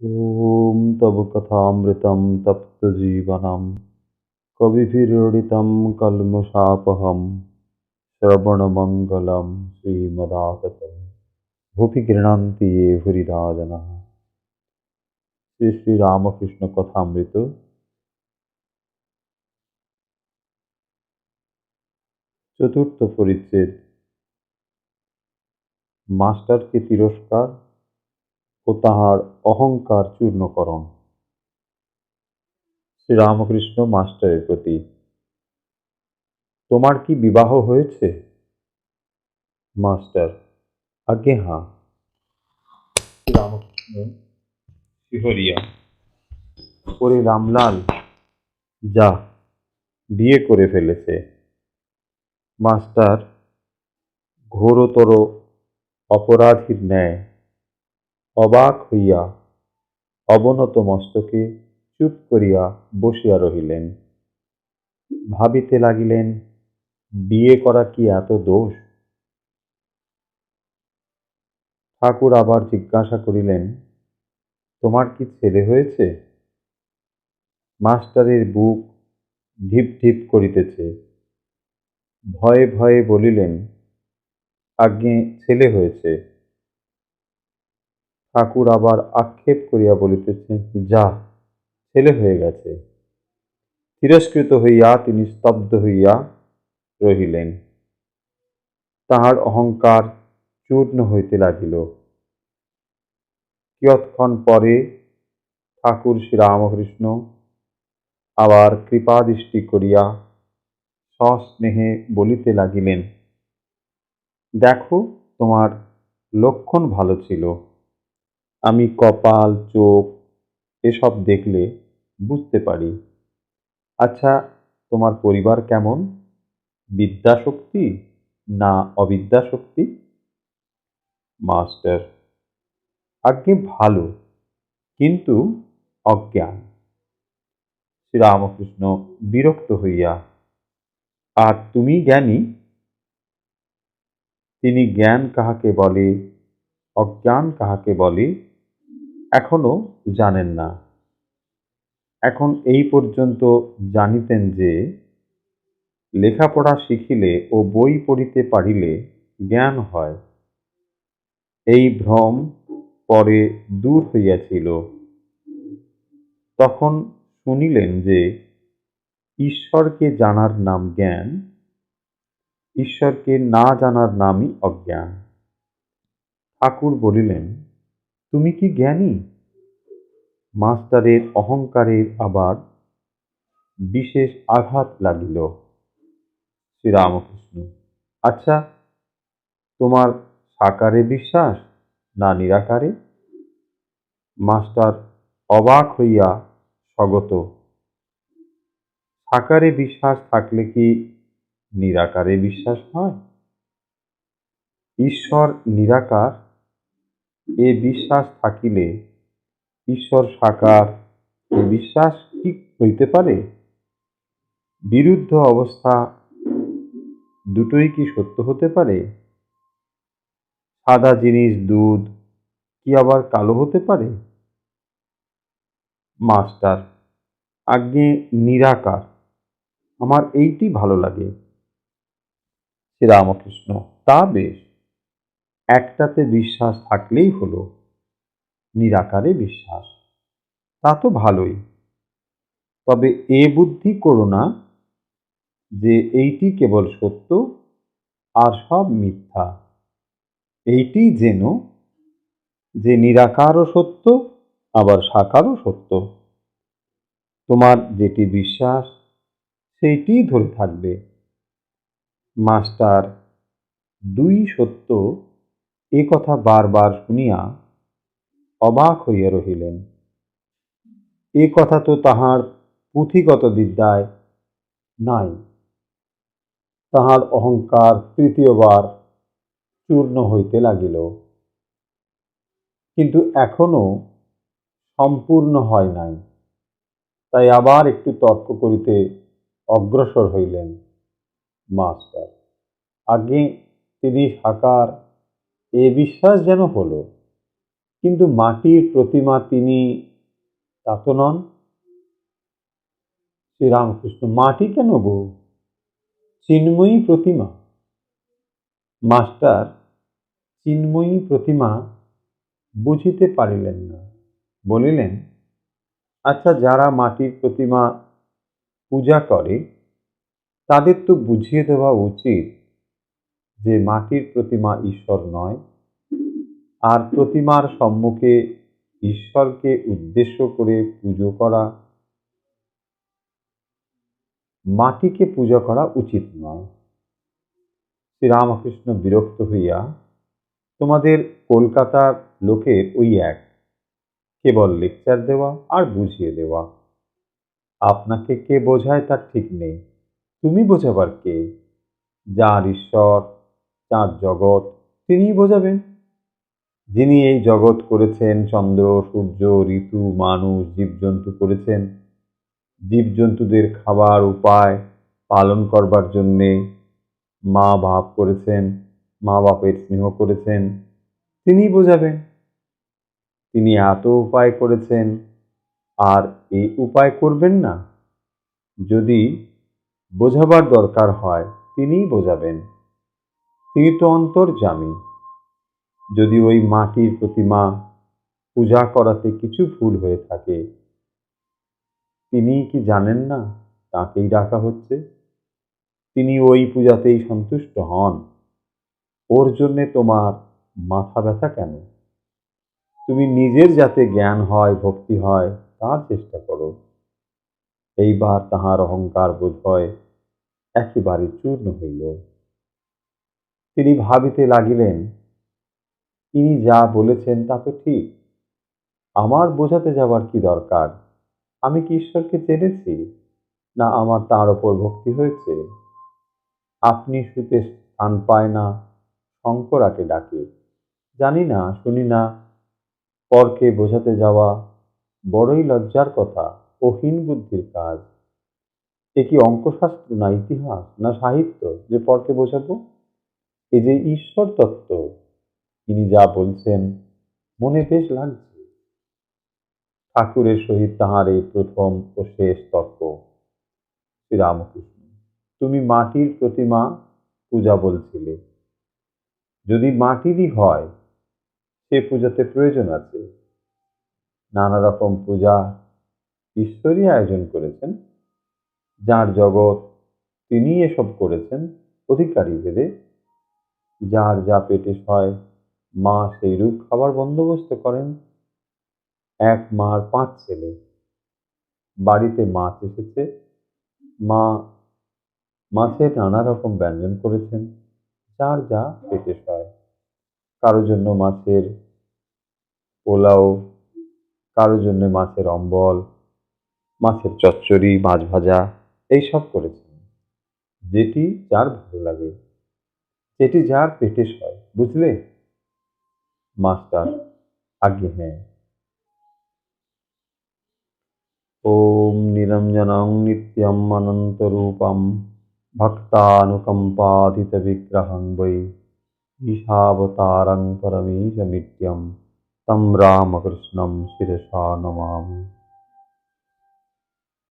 ॐ तव कथामृतं तप्तजीवनं कविभिरीडितं कल्मषापहं श्रवणमङ्गलं श्रीमदाततं भुवि गृह्णन्ति ये हृदा जनाः। শ্রী শ্রী রামকৃষ্ণ কথামৃত চতুর্থ পরিচ্ছেদ মাস্টারকে তিরস্কার ও তাহার অহংকার চূর্ণকরণ। শ্রীরামকৃষ্ণ মাস্টারের প্রতি। তোমার কি বিবাহ হয়েছে? মাস্টার: আজ্ঞে হাঁ। শ্রীরামকৃষ্ণ শিহরিয়া: ওরে রামলাল, যা, বিয়ে করে ফেলেছে। মাস্টার ঘোরতর অপরাধীর ন্যায় অবাক হইয়া অবনত মস্তকে চুপ করিয়া বসিয়া রহিলেন। ভাবিতে লাগিলেন, বিয়ে করা কি এত দোষ? ঠাকুর আবার জিজ্ঞাসা করিলেন, তোমার কি ছেলে হয়েছে? মাস্টারের বুক ঢিপ ঢিপ করিতেছে। ভয়ে ভয়ে বলিলেন, আজ্ঞে ছেলে হয়েছে। ঠাকুর আবার আক্ষেপ করিয়া বলিতেছেন, যা, ছেলে হয়ে গেছে। তিরস্কৃত হইয়া তিনি স্তব্ধ হইয়া রহিলেন। তাহার অহংকার চূর্ণ হইতে লাগিল। কিয়ৎক্ষণ পরে ঠাকুর শ্রীরামকৃষ্ণ আবার কৃপাদৃষ্টি করিয়া সস্নেহে বলিতে লাগিলেন, দেখো, তোমার লক্ষণ ভালো ছিল। আমি কপাল, চোখ এসব দেখলে বুঝতে পারি। আচ্ছা, তোমার পরিবার কেমন? বিদ্যাশক্তি না অবিদ্যাশক্তি? মাস্টার: আজ্ঞে ভালো, কিন্তু অজ্ঞান। শ্রীরামকৃষ্ণ বিরক্ত হইয়া, আর তুমি জ্ঞানী? তিনি জ্ঞান কাহাকে বলে, অজ্ঞান কাহাকে বলে, এখনো জানেন না। এখন এই পর্যন্ত জানিতেন যে লেখাপড়া শিখিলে ও বই পড়িতে পারিলে জ্ঞান হয়। এই ভ্রম পরে দূর হইয়াছিল। তখন শুনিলেন যে ঈশ্বরকে জানার নাম জ্ঞান, ঈশ্বরকে না জানার নামই অজ্ঞান। ঠাকুর বলিলেন, তুমি কি জ্ঞানী? মাস্টারের অহংকারের আবার বিশেষ আঘাত লাগিল। শ্রীরামকৃষ্ণ: আচ্ছা, তোমার সাকারে বিশ্বাস না নিরাকারে? মাস্টার অবাক হইয়া স্বগত। সাকারে বিশ্বাস থাকলে কি নিরাকারে বিশ্বাস হয়? ঈশ্বর নিরাকার এ বিশ্বাস থাকিলে ঈশ্বর সাকার এ বিশ্বাস কি হইতে পারে? বিরুদ্ধ অবস্থা দুটোই কি সত্য হতে পারে? সাদা জিনিস দুধ কি আবার কালো হতে পারে? মাস্টার: আজ্ঞে নিরাকার, আমার এইটি ভালো লাগে। শ্রীরামকৃষ্ণ: তা বেশ, একটাতে বিশ্বাস থাকলেই হলো, নিরাকারে বিশ্বাস। তা তো ভালোই। তবে এ বুদ্ধি করো না যে এইটি কেবল সত্য আর সব মিথ্যা। এইটি যেন যে নিরাকারও সত্য, আবার সাকারও সত্য। তোমার যেটি বিশ্বাস সেইটিই ধরে থাকবে। মাস্টার দুই সত্য এ কথা বারবার শুনিয়া অবাক হইয়া রহিলেন। এ কথা তো তাহার পুঁথিগত বিদ্যায় নাই। তাহার অহংকার তৃতীয়বার চূর্ণ হইতে লাগিল, কিন্তু এখনো সম্পূর্ণ হয় নাই। তাই আবার একটু তর্ক করিতে অগ্রসর হইলেন। মাস্টার: আগে তিনি সাকার এ বিশ্বাস যেন হলো। শ্রীরামকৃষ্ণ: তা বেশ, একটাতে বিশ্বাস থাকলেই হলো, নিরাকারে বিশ্বাস। তা তো ভালোই। তবে এ বুদ্ধি করো না যে এইটি কেবল সত্য আর সব মিথ্যা। এইটি যেন যে নিরাকারও সত্য, আবার সাকারও সত্য। তোমার যেটি বিশ্বাস সেইটিই ধরে থাকবে। মাস্টার দুই সত্য এ কথা বারবার শুনিয়া অবাক হইয়া রহিলেন। কিন্তু মাটির প্রতিমা তিনি তা তো নন। শ্রীরামকৃষ্ণ, মাটি কেন গো, চিন্ময়ী প্রতিমা। মাস্টার চিন্ময়ী প্রতিমা বুঝিতে পারিলেন না, বলিলেন, আচ্ছা, যারা মাটির প্রতিমা পূজা করে তাদের তো বুঝিয়ে দেওয়া উচিত যে মাটির প্রতিমা ঈশ্বর নয়, আর প্রতিমার সম্মুখে ঈশ্বরকে উদ্দেশ্য করে পুজো করা, মাটিকে পূজা করা উচিত নয়। শ্রীরামকৃষ্ণ বিরক্ত হইয়া, তোমাদের কলকাতার লোকের ওই এক, কেবল লেকচার দেওয়া আর বুঝিয়ে দেওয়া। আপনাকে কে বোঝায় তার ঠিক নেই, তুমি বোঝাবার কে? যার ঈশ্বর, যার জগৎ, তিনিই বোঝাবেন। যিনি এই জগৎ করেছেন, চন্দ্র, সূর্য, ঋতু, মানুষ, জীবজন্তু করেছেন, জীবজন্তুদের খাবার উপায় পালন করবার জন্যে মা বাপ করেছেন, মা বাপের স্নেহ করেছেন, তিনিই বোঝাবেন। তিনি এত উপায় করেছেন, আর এই উপায় করবেন না? যদি বোঝাবার দরকার হয় তিনিই বোঝাবেন। তিনি তো অন্তর্যামী। যদি ওই মাটির প্রতিমা পূজা করাতে কিছু ভুল হয়ে থাকে, তিনি কি জানেন না তাকেই ডাকা হচ্ছে? তিনি ওই পূজাতেই সন্তুষ্ট হন। ওর জন্যে তোমার মাথা ব্যথা কেন? তুমি নিজের যাতে জ্ঞান হয়, ভক্তি হয়, তার চেষ্টা করো। এইবার তাহার অহংকার বোধ হয় একেবারে চূর্ণ হইল। তিনি ভাবিতে লাগিলেন, তিনি যা বলেছেন তা তো ঠিক, আমার বোঝাতে যাবার কি দরকার? আমি কি ঈশ্বরকে জেনেছি, না আমার তাঁর ওপর ভক্তি হয়েছে? আপনি শুতে স্থান পায় না, শঙ্করাকে ডাকে। জানি না, শুনি না, পরকে বোঝাতে যাওয়া বড়ই লজ্জার কথা ও হীন বুদ্ধির কাজ। এ কি অঙ্কশাস্ত্র, না ইতিহাস, না সাহিত্য যে পরকে বোঝাবো? এ যে ঈশ্বর তত্ত্ব, তিনি যা বলছেন মনে বেশ লাগছে। ঠাকুরের সহিত তাহার এই প্রথম ও শেষ তর্ক। শ্রীরামকৃষ্ণ, তুমি মাটির প্রতিমা পূজা বলছিলে, যদি মাটিরই হয় সে পূজাতে প্রয়োজন আছে? নানা রকম পূজা ঈশ্বরই আয়োজন করেছেন, যার জগৎ তিনি এসব করেছেন অধিকারী ভেবে। যার যা পেটে সয় মা সেই রূপ খাবার বন্দোবস্ত করেন। এক মার 5 ছেলে, বাড়িতে মাছ এসেছে, মা মাছের নানা রকম ব্যঞ্জন করেছেন, যার যা পেটে সয়। কারো জন্য মাছের পোলাও, কারো জন্য মাছের অম্বল, মাছের চচ্চড়ি, মাছ ভাজা, এইসব করেছেন। যেটি যার ভালো লাগে, যেটি যার পেটে সয়, বুঝলে? মাস্টার, আজ্ঞে হ্যাঁ। ওম নিরঞ্জনং নিত্যম অনন্তরূপম ভক্তানুকম্পাদিত বিগ্রহং বৈ ঈশাবতারং পরমেশমিত্যং তম রামকৃষ্ণং শিরসা নমামি।